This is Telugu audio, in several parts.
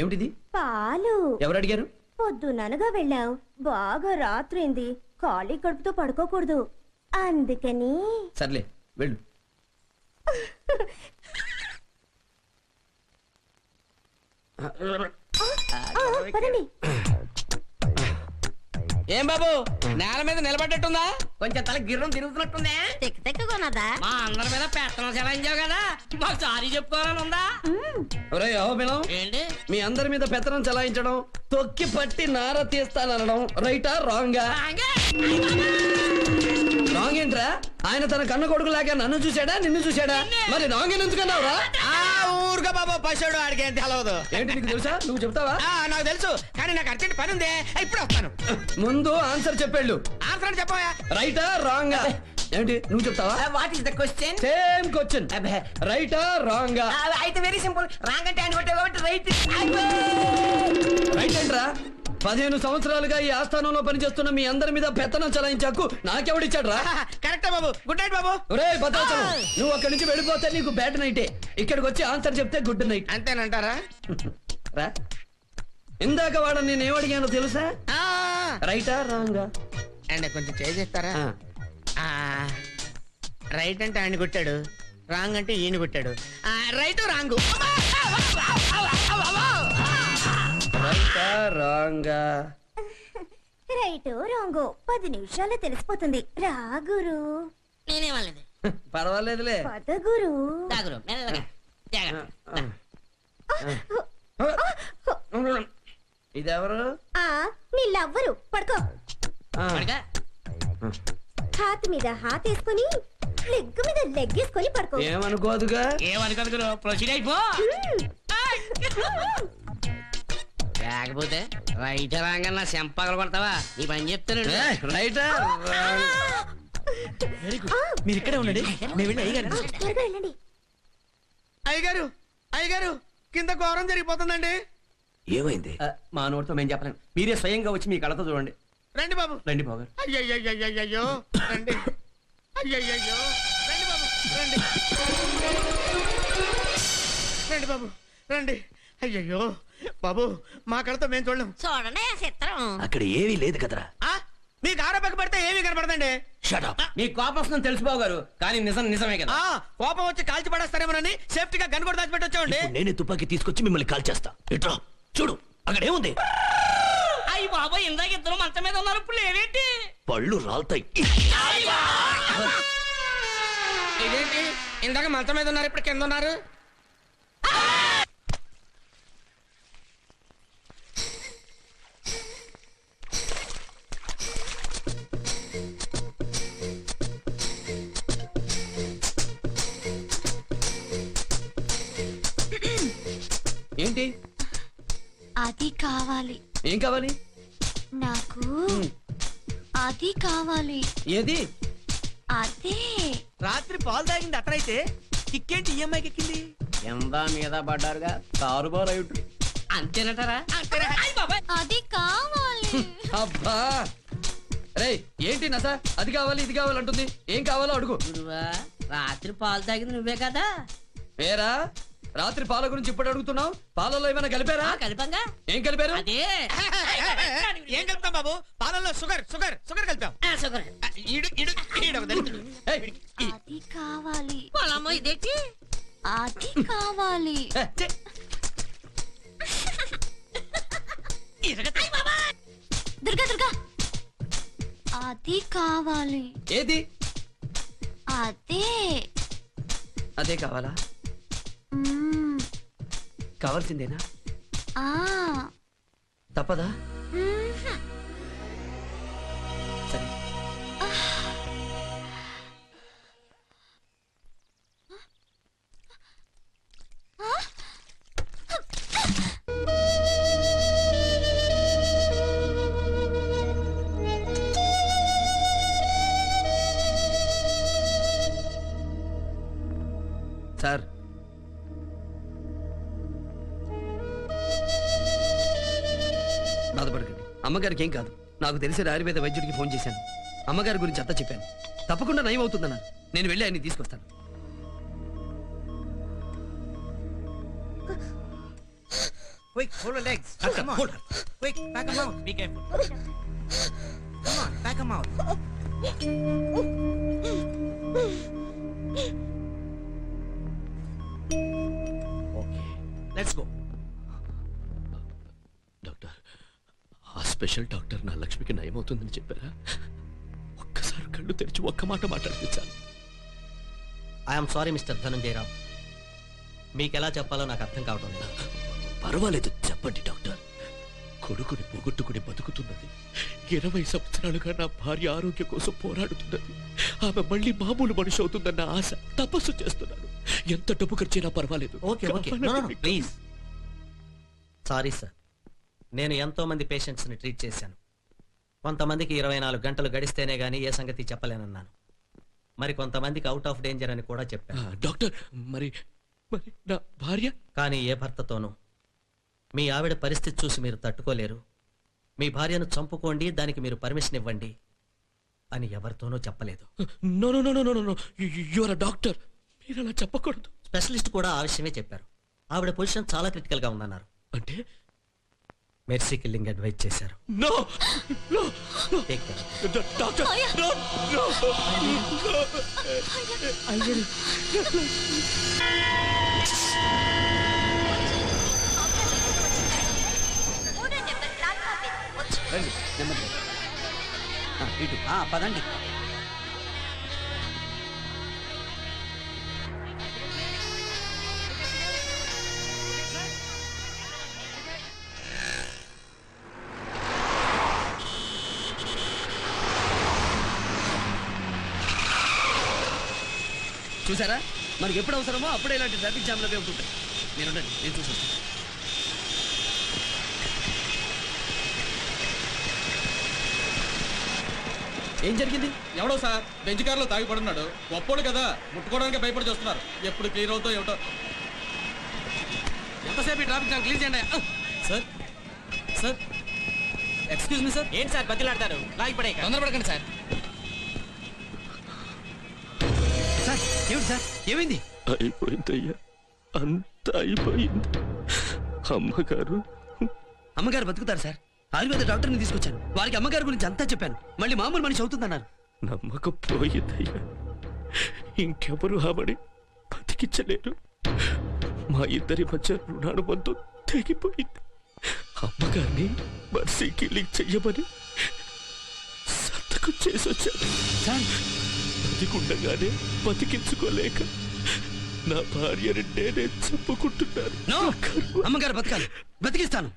ఏమిటిది? పాలు. ఎవరు అడిగారు? పొద్దుననగా వెళ్ళావు, బాగా రాత్రింది, ఖాళీ కడుపుతో పడుకోకూడదు అందుకని. సర్లే వెళ్ళు. పదండి. ఏం బాబు నేల మీద నిలబడ్డట్టుందా? కొంచెం తల గిర్రం తిరుగుతున్నట్టుందే. తెక్కున్నదా? మా అందరి మీద పెత్తనం చెలాయించావు కదా, మాకు సారీ చెప్పుకోవాలని ఉందా? ఒరేయ్ అహోబిలం, ఏంటి మీ అందరి మీద పెత్తనం చలాయించడం, తొక్కి పట్టి నార తీస్తానడం రైటా రాంగా? రాంగ్ ఏంట్రా? ఆయన తన కన్న కొడుకు లాగా నన్ను చూశాడా నిన్ను చూశాడా? మరి రాంగ్ ఎందుకన్నావురా? ఊరుగా బాబు పశువుడు ఆడికి ఏంటి తెలవదు. ఏంటి నీకు తెలుసా? నువ్వు చెప్తావా? నాకు తెలుసు కానీ నాకు అర్జెంట్ పని ఉంది, ఇప్పుడు వస్తాను. ముందు ఆన్సర్ చెప్పేళ్ళు. ఆన్సర్ చెప్పవా? రైటా రాంగా? ఏంటి నువ్వు చెప్తావా? What is the question? Same question. రైటా రాంగా? అయితే వెరీ సింపుల్. రాంగ్ అంటే ఆయన కొట్టావు కాబట్టి రైట్. రైట్ ఏంట్రా? 15 సంవత్సరాలుగా ఈ ఆస్థానంలో పనిచేస్తున్న మీ అందరి మీద పెత్తనం చలాయించాకు నాకెవడిచ్చాడు రా? కరెక్టే బాబు. గుడ్ నైట్ బాబు. ఒరేయ్ భద్రాచలం, నువ్వు అక్కడి నుంచి వెళ్ళిపోతే నీకు బ్యాడ్ నైటే, ఇక్కడికి వచ్చి ఆన్సర్ చెప్తే గుడ్ నైట్. అంతేనంటారా? రా. ఇందాక వాడు నేను ఏమడిగానో తెలుసా? రైటా రాంగా? అండ్ కొంచెం చేస్తారా? రైట్ అంటే ఆయన కొట్టాడు, రాంగ్ అంటే ఈయన కొట్టాడు. Right wrong. రైటా రాంగా? రైట్ రాంగో 10 నిమిషాల్లో తెలిసిపోతుంది. రా గురు. నేనేమలేదు. పర్వాలేదులే. పద గురు. దాగురు మెల్లగా జాగ్రత్త. ఇదెవరు? నీ లవ్వరు. పడుకో. పడగా. హాత్ మీద హాత్ వేసుకొని లెగ్ మీద లెగ్ వేసుకొని పడుకో. ఏమనుకోదుగా? ఏమనుకోదు, ప్రొసీడ్ అయిపో. లేకపోతే రైట్ రాంగన్నా చెంపగలు కొడతావా? నీ పని చెప్తాను. రైటా? మీరు ఇక్కడే ఉండండి, మేము వెళ్ళి అయ్యగారు. త్వరగా వెళ్ళండి. అయ్యగారు అయ్యగారు కింద ఘోరం జరిగిపోతుందండి. ఏమైంది? మా నోటితో మేము చెప్పలేను, మీరే స్వయంగా వచ్చి మీ కళ్ళతో చూడండి. రండి బాబు. రండి బాగారు. అయ్యయ్యో రండి. అయ్యయ్యో రండి బాబు. రండి రండి బాబు రండి. అయ్యయ్యో బాబు, మా కళ్ళతో మేము చూడలేము. చూడండి చిత్రం. అక్కడ ఏమీ లేదు కదరా. మీకు ఆరోపక పడితే ఏమీ కనపడదండి. మీ కోపం వస్తుందని తెలుసు బాబు గారు, కానీ నిజం నిజమే కదా. కోపం వచ్చి కాల్చి పడేస్తారేమోనని సేఫ్టీగా గన్ కూడా దాచిపెట్టి వచ్చామండి. నేనే తుపాకీ తీసుకొచ్చి మిమ్మల్ని కాల్ చేస్తా. ఇట్రా చూడు, అక్కడ ఏముంది? అయ్యి బాబా, ఇందాక ఇద్దరు మంచం మీద ఉన్నారు, ఇప్పుడు లేవేంటి? పళ్ళు రాల్తాయి. ఇదేంటి, ఇందాక మంచం మీద ఉన్నారు, ఇప్పుడు కింద ఉన్నారు. ఏంటి? అది కావాలి. ఏం కావాలి? నాకు అది కావాలి. ఏది? అదే. రాత్రి పాలు తాగింది అతనైతే కిక్కేంటి ఈఎంఐకి ఎక్కింది? ఎంత మీద పడ్డారుగా, తారుబారు అయ్యుంటు. అంతేనంటారా? అది కావాలి. అబ్బా రే, ఏంటి నస? అది కావాలి ఇది కావాలంటుంది. ఏం కావాలో అడుగు. గురువా, రాత్రి పాలు తాగింది నువ్వే కదా? వేరా? రాత్రి పాల గురించి ఇప్పుడు అడుగుతున్నావు? పాలలో ఏమైనా కలిపారా? కలిపంగా. ఏం కలిపారు? అదే. ఏం కలుపుతాం బాబు? పాలల్లో షుగర్ షుగర్ షుగర్ కలిపాం. షుగర్. అది కావాలి. పొలమ్మ ఇదేంటి? అది కావాలి. దుర్గా దుర్గా, అది కావాలి. ఏది? అదే. అదే కావాలా? కావాల్సిందేనా? తప్పదా? సరే. సార్, బాధపడకండి. అమ్మగారికి ఏం కాదు. నాకు తెలిసిన ఆయుర్వేద వైద్యుడికి ఫోన్ చేశాను. అమ్మగారి గురించి అంతా చెప్పాను. తప్పకుండా నయం అవుతుందన్నారు. నేను వెళ్ళి ఆయన్ని తీసుకొస్తాను. Quick, hold her legs. Come on. Quick, pack them out. Be careful. Come on, pack them out. Okay, let's go. Doctor ఆ స్పెషల్ డాక్టర్ నా లక్ష్మికి నయమవుతుందని చెప్పారా? ఒక్కసారి కళ్ళు తెరిచి ఒక్క మాట మాట్లాడితే చాలు. ఐఎమ్ సారీ మిస్టర్ ధనంజయరావు, మీకు ఎలా చెప్పాలో నాకు అర్థం కావటం లేదు. పర్వాలేదు, చెప్పండి డాక్టర్. కొడుకుని పోగొట్టుకుని బతుకుతున్నది. 20 సంవత్సరాలుగా నా భార్య ఆరోగ్యం కోసం పోరాడుతున్నది. ఆమె మళ్ళీ మామూలు మనిషి అవుతుందన్న ఆశ, తపస్సు చేస్తున్నాను. ఎంత డబ్బు ఖర్చైనా పర్వాలేదు. Okay okay, please. Sorry sir, నేను ఎంతో మంది పేషెంట్స్ని ట్రీట్ చేశాను. కొంతమందికి 24 గంటలు గడిస్తేనే గానీ ఏ సంగతి చెప్పలేనన్నాను. మరి కొంతమందికి అవుట్ ఆఫ్ డేంజర్ అని కూడా చెప్పాను. డాక్టర్, మరి మరి నా భార్య? కానీ ఏ భర్తతోనూ మీ ఆవిడ పరిస్థితి చూసి మీరు తట్టుకోలేరు, మీ భార్యను చంపుకోండి, దానికి మీరు పర్మిషన్ ఇవ్వండి అని ఎవరితోనూ చెప్పలేదు. No no no no no no, you are a doctor, మీరు అలా చెప్పకూడదు. స్పెషలిస్ట్ కూడా ఆ విషయమే చెప్పారు. ఆవిడ పొజిషన్ చాలా క్రిటికల్ గా ఉందన్నారు. అంటే మెర్సీ కిల్లింగ్ అడ్వైజ్ చేశారు. No no Take care. Doctor, no no. రండి నెమ్మదిగా. ఇటు పదండి. చూసారా, మనకి ఎప్పుడు అవసరమో అప్పుడే ఇలాంటి ట్రాఫిక్ జామ్లు అవి ఉంటుంటాయి. నేను చూసాను. ఏం జరిగింది? ఎవడో సార్ బెంచ్ కారులో తాగి పడున్నాడు. గొప్పోడు కదా, ముట్టుకోవడానికి భయపడి చూస్తున్నారు. ఎప్పుడు క్లియర్ అవుతో ఏమిటో. ఎంతసేపు ఈ ట్రాఫిక్ జామ్ క్లియర్ చేయండి. Sir sir, excuse me sir. ఏంటి సార్ బతిలాడతారు? లాగిపడే తొందరపడకండి సార్. సార్ ఏమిటి సార్, ఏమైంది? అయిపోయిందయ్యా, అంత అయిపోయింది. అమ్మగారు బతుకుతారు సార్. ఆయుర్వేద డాక్టర్ని తీసుకొచ్చాను. వారికి అమ్మగారి గురించి అంతా చెప్పాను. మళ్ళీ మామూలు మనిషి అవుతుందన్నారు. నమ్మకం పోయిందయ్యా. ఇంకెవరు ఆవిడ బతికించలేరు. మా ఇద్దరి మధ్య రుణానుబంధం తెగిపోయింది. అమ్మగారిని మర్సీ కిల్లింగ్ చెయ్యమని సంతకం చేసి వచ్చాను. సార్ బతికుండగానే బతికించుకోలేక నా భార్యని నేనే చెప్పుకుంటున్నాను. నో, అమ్మగారు బతకాలి, బతికిస్తాను.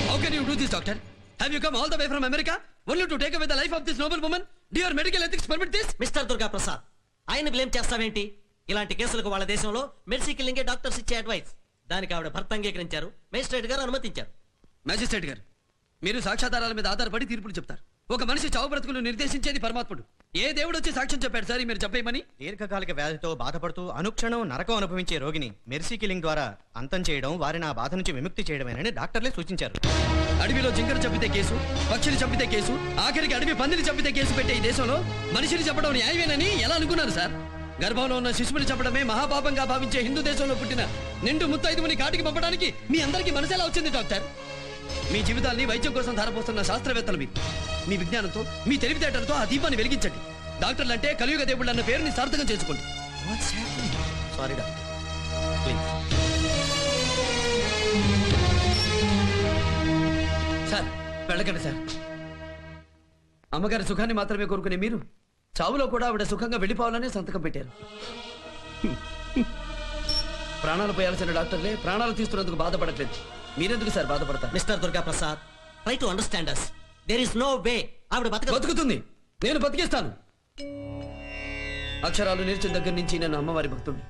How can you do this, doctor? Have you come all the way from America only to take away the life of this noble woman? Do your medical ethics permit this? Mister Durga Prasad, ఆయన బ్లేమ్ చేస్తావేంటి? ఇలాంటి కేసులకు వాళ్ళ దేశంలో మెర్సీ కిల్లింగే డాక్టర్స్ ఇచ్చే అడ్వైస్. దానికి ఆవిడ భర్త అంగీకరించారు, మేజిస్ట్రేట్ గారు అనుమతించారు. మ్యాజిస్ట్రేట్ గారు, మీరు సాక్ష్యాధారాల మీద ఆధారపడి తీర్పులు చెప్తారు. ఒక మనిషి చావు బ్రతుకులు నిర్దేశించేది పరమాత్ముడు. ఏ దేవుడు వచ్చి సాక్ష్యం చెప్పాడు సార్ మీరు చెప్పేయమని? దీర్ఘకాలిక వ్యాధితో బాధపడుతూ అనుక్షణం నరకం అనుభవించే రోగిని మెర్సీ కిల్లింగ్ ద్వారా అంతం చేయడం, వారిని ఆ బాధ నుంచి విముక్తి చేయడమేనని డాక్టర్లే సూచించారు. అడవిలో జింకను చంపితే కేసు, పక్షిని చంపితే కేసు, ఆఖరికి అడవి పందిని చంపితే కేసు పెట్టే ఈ దేశంలో మనిషిని చంపడం న్యాయమేనని ఎలా అనుకున్నారు సార్? గర్భంలో ఉన్న శిశువుని చంపడమే మహాపాపంగా భావించే హిందూ దేశంలో పుట్టిన నిండు ముత్తైదువుని కాటికి పంపడానికి మీ అందరికీ మనసు ఎలా వచ్చింది డాక్టర్? మీ జీవితాల్ని వైద్యం కోసం ధారపోస్తున్న శాస్త్రవేత్తలు మీరు. మీ విజ్ఞానంతో మీ తెలివితేటలతో ఆ దీపాన్ని వెలిగించండి. డాక్టర్లు అంటే కలియుగ దేవుళ్ళు అన్న పేరుని సార్థకం చేసుకోండి. Sorry doctor, please. సార్ వెళ్ళకండి సార్. అమ్మగారి సుఖాన్ని మాత్రమే కోరుకునే మీరు చావులో కూడా ఆవిడ సుఖంగా వెళ్ళిపోవాలనే సంతకం పెట్టారు. ప్రాణాలు పోయాల్సిన డాక్టర్లే ప్రాణాలు తీస్తున్నందుకు బాధపడట్లేదు. మీరెందుకు సార్ బాధపడతారు? Mister Durga Prasad, try to understand us. There is no way ఆవిడ బతుకుతుంది. నేను బతికిస్తాను. అక్షరాలు నేర్చిన దగ్గర నుంచి నేను అమ్మవారి భక్తుడిని.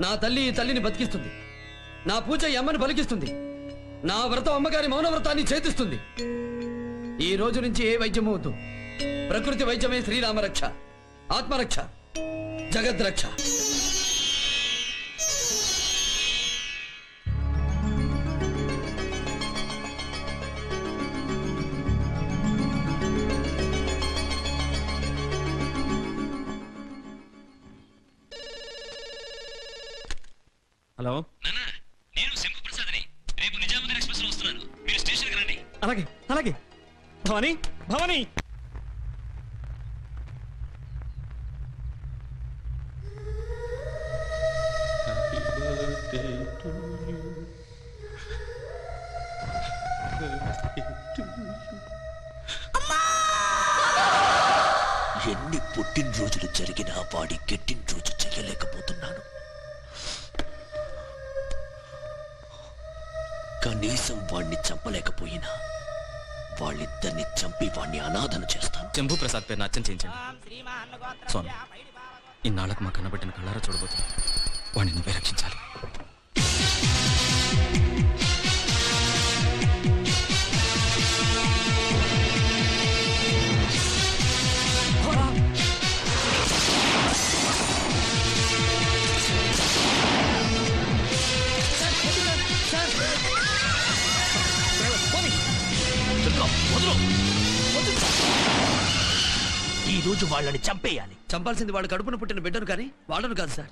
నా తల్లి ఈ తల్లిని బతికిస్తుంది. నా పూజ ఈ అమ్మని పలికిస్తుంది. నా వ్రతం అమ్మగారి మౌన వ్రతాన్ని చేతిస్తుంది. ఈ రోజు నుంచి ఏ వైద్యమూ వద్దు. ప్రకృతి వైద్యమే శ్రీరామరక్ష, ఆత్మరక్ష, జగద్రక్ష. హలో, నేను శంభు ప్రసాద్ని. రేపు నిజాముద్దీన్ ఎక్స్ప్రెస్ లో వస్తున్నాను. మీరు స్టేషన్కి రండి. అలాగే అలాగే. భవానీ, భవానీ. ఎన్ని పుట్టినరోజులు జరిగినా వాడి కెట్టినరోజు చెయ్యలేకపోతున్నాను. కనీసం వాణ్ణి చంపలేకపోయినా వాళ్ళిద్దరిని చంపి వాణ్ణి అనాథను చేస్తాను. శంభు ప్రసాద్ పేరు అర్చన చేయించండి. స్వామి, ఇన్నాళ్ళకు మా కన్నబెట్టిన కళ్ళారా చూడబోతున్నా. వాడిని నువ్వే రక్షించాలి. ఈ రోజు వాళ్ళని చంపేయాలి. చంపాల్సింది వాడు కడుపున పుట్టిన బిడ్డను కానీ వాళ్ళను కాదు సార్.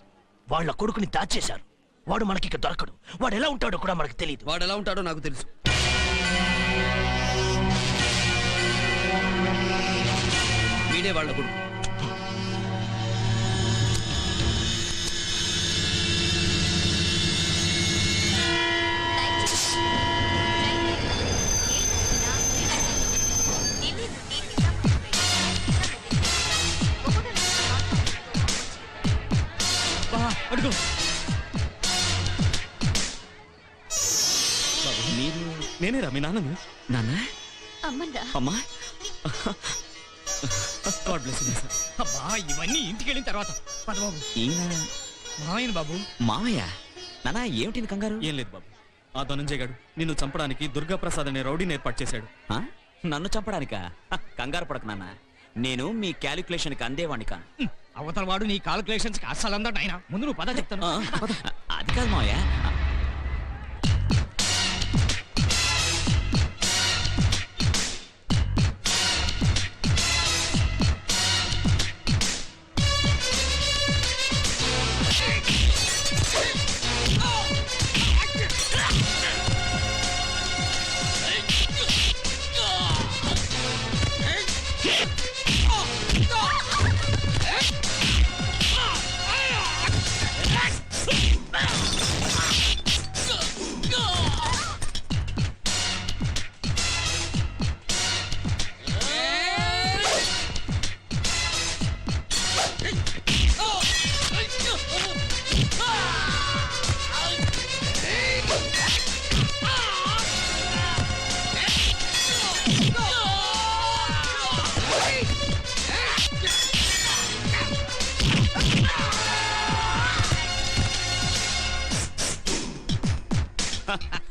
వాళ్ళ కొడుకుని దాచేశారు. వాడు మనకి దొరకడు. వాడు ఎలా ఉంటాడో కూడా మనకు తెలియదు. వాడు ఎలా ఉంటాడో నాకు తెలుసు. వీడే వాళ్ళ కొడుకు. అడుగు. నేనేరా మీ నాన్నని. నాన్న, అమ్మరా అమ్మా, గాడ్ బ్లెస్ యు సార్. అబ్బా, ఇవన్నీ ఇంటికి వెళ్ళిన తర్వాత పద బాబు. ఈయన మాయన్ బాబు. మామయ్య. నాన్న, ఏమిటి కంగారు? ఏం లేదు బాబు, ఆ ధనంజయ్ గాడు నిన్ను చంపడానికి దుర్గా ప్రసాద్ అనే రౌడీని ఏర్పాటు చేశాడు. ఆ? నన్ను చంపడానికా? కంగారు పడకు నాన్న. నేను మీ క్యాలిక్యులేషన్ కి అందేవాణ్ణి కాను. అవతల వాడు నీ కాలిక్యులేషన్స్ కి అస్సలు అందడు ఆయన. ముందు నువ్వు పద చెప్తాను. అది కాదు మావయ్య.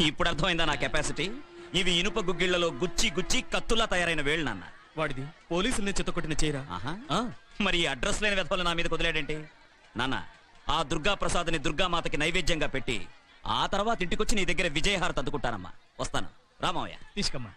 ఇప్పుడు అర్థమైందా నా కెపాసిటీ? ఇవి ఇనుప గుగ్గిళ్లలో గుచ్చి గుచ్చి కత్తులా తయారైన వేళ్ళు నాన్న. వాడిది పోలీసుల్ని చిత్తకొట్టిన చీర. ఆహా. మరి ఈ అడ్రస్ లేని వెధవలు నా మీద కుదిలేడేంటి? నాన్న, ఆ దుర్గా ప్రసాద్ని దుర్గామాతకి నైవేద్యంగా పెట్టి ఆ తర్వాత ఇంటికొచ్చి నీ దగ్గర విజయహారతి అందుకుంటానమ్మా. వస్తాను రామయ్య. తీసుకోమ్మా.